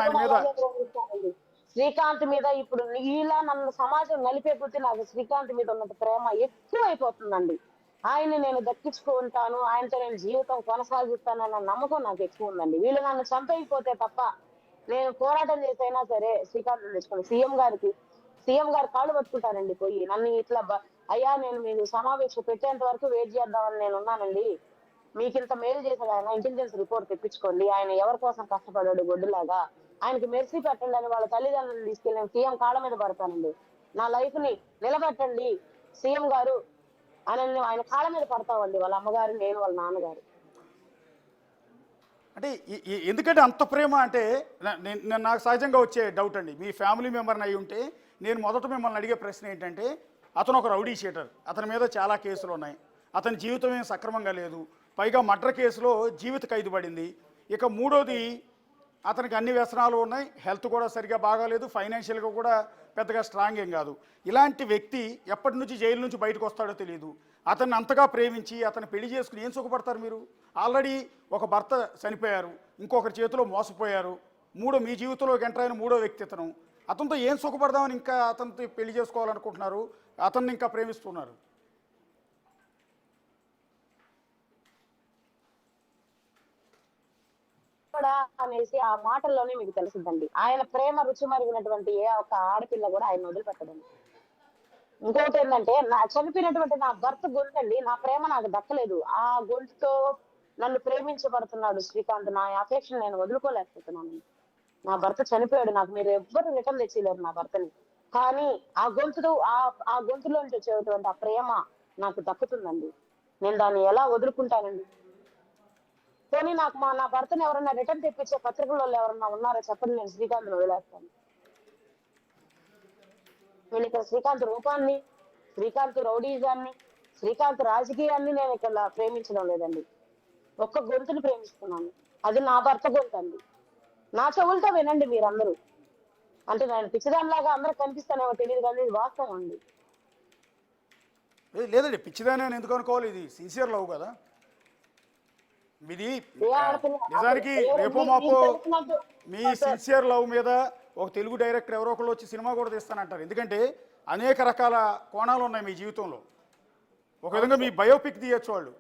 ఆయన మీద శ్రీకాంత్ మీద ఇప్పుడు ఇలా నన్ను సమాజం నలిపే కొద్దీ నాకు శ్రీకాంత్ మీద ఉన్నంత ప్రేమ ఎక్కువైపోతుందండి. ఆయన్ని నేను దక్కించుకుంటాను, ఆయనతో నేను జీవితం కొనసాగిస్తానన్న నమ్మకం నాకు ఎక్కువ ఉందండి. వీళ్ళు నన్ను చంపేయకపోతే తప్ప నేను పోరాటం చేసైనా సరే శ్రీకాంత్ తెచ్చుకోండి. సీఎం గారు కాళ్ళు పట్టుకుంటానండి పోయి. నన్ను ఇట్లా అయ్యా నేను మీకు సమావేశం పెట్టేంత వరకు వెయిట్ చేద్దామని నేను ఉన్నానండి. మీకు ఇంత మేలు చేశాడు ఆయన, ఇంటెలిజెన్స్ రిపోర్ట్ తెప్పించుకోండి. ఆయన ఎవరి కోసం కష్టపడ్డాడు గొడ్డులాగా, ఆయనకి మెర్సీ పెట్టండి అని వాళ్ళ తల్లిదండ్రులు తీసుకెళ్ళి సీఎం కాళ్ళ మీద పడతానండి. నా లైఫ్ ని నిలబెట్టండి సీఎం గారు అని ఆయన కాళ్ళ మీద పడతామండి, వాళ్ళ అమ్మగారు, నేను, వాళ్ళ నాన్నగారు. అంటే ఎందుకంటే అంత ప్రేమ అంటే నాకు సహజంగా వచ్చే డౌట్ అండి. మీ ఫ్యామిలీ మెంబర్ని అయి ఉంటే నేను మొదట మిమ్మల్ని అడిగే ప్రశ్న ఏంటంటే, అతను ఒక రౌడీ షీటర్, అతని మీద చాలా కేసులు ఉన్నాయి, అతని జీవితం ఏం సక్రమంగా లేదు, పైగా మర్డర్ కేసులో జీవిత ఖైదు పడింది. ఇక మూడోది అతనికి అన్ని వ్యసనాలు ఉన్నాయి, హెల్త్ కూడా సరిగా బాగాలేదు, ఫైనాన్షియల్గా కూడా పెద్దగా స్ట్రాంగ్ ఏం కాదు. ఇలాంటి వ్యక్తి ఎప్పటి నుంచి జైలు నుంచి బయటకు వస్తాడో తెలియదు. అతన్ని అంతగా ప్రేమించి అతన్ని పెళ్లి చేసుకుని ఏం సుఖపడతారు మీరు? ఆల్రెడీ ఒక భర్త చనిపోయారు, ఇంకొకరి చేతిలో మోసపోయారు, మీ జీవితంలోకి ఎంటర్ అయిన మూడో వ్యక్తి ఇతను. అతనితో ఏం సుఖపడదామని ఇంకా అతనితో పెళ్లి చేసుకోవాలనుకుంటున్నారు, అతన్ని ఇంకా ప్రేమిస్తున్నారు. అనేసి ఆ మాటల్లోనే మీకు తెలుసుదండి ఆయన ప్రేమ రుచి మరిగినటువంటి ఏ ఒక్క ఆడపిల్ల కూడా ఆయన వదిలిపెట్టదండి. ఇంకోటి ఏంటంటే, చనిపోయినటువంటి నా భర్త గొంతండి, నా ప్రేమ నాకు దక్కలేదు. ఆ గొంతుతో నన్ను ప్రేమించబడుతున్నాడు శ్రీకాంత్. నా అఫెక్షన్ నేను వదులుకోలేకపోతున్నాను. నా భర్త చనిపోయాడు, నాకు మీరు ఎవ్వరు రిటర్న్ తెచ్చిలేరు నా భర్తని. కానీ ఆ గొంతుతో ఆ గొంతులో నుంచి వచ్చేటువంటి ఆ ప్రేమ నాకు దక్కుతుందండి. నేను దాన్ని ఎలా వదులుకుంటానండి? కానీ నాకు నా భర్తను ఎవరన్నా రిటర్న్ తెప్పించే పత్రికల్లో ఎవరన్నా ఉన్నారో చెప్పండి, నేను శ్రీకాంత్ వదిలేస్తాను. నేను ఇక్కడ శ్రీకాంత్ రూపాన్ని, శ్రీకాంత్ రౌడీజాన్ని, శ్రీకాంత్ రాజకీయాన్ని నేను ఇక్కడ ప్రేమించడం లేదండి. ఒక్క గొంతుని ప్రేమిస్తున్నాను, అది నా భర్త గొంతు అండి. నా చెవులతో వినండి మీరందరూ. అంటే నేను పిచ్చిదానిలాగా అందరూ కనిపిస్తానేమో తెలియదు, కానీ ఇది వాస్తవం అండి. లేదండి, పిచ్చిదాని అని ఎందుకు అనుకోవాలి, ఇది సిన్సియర్ లవ్ కదా మీది. నిజానికి రేపో మాపో మీ సిన్సియర్ లవ్ మీద ఒక తెలుగు డైరెక్టర్ ఎవరో ఒకళ్ళు వచ్చి సినిమా కూడా తీస్తానంటారు. ఎందుకంటే అనేక రకాల కోణాలు ఉన్నాయి మీ జీవితంలో. ఒక విధంగా మీ బయోపిక్ తీయచ్చు వాళ్ళు.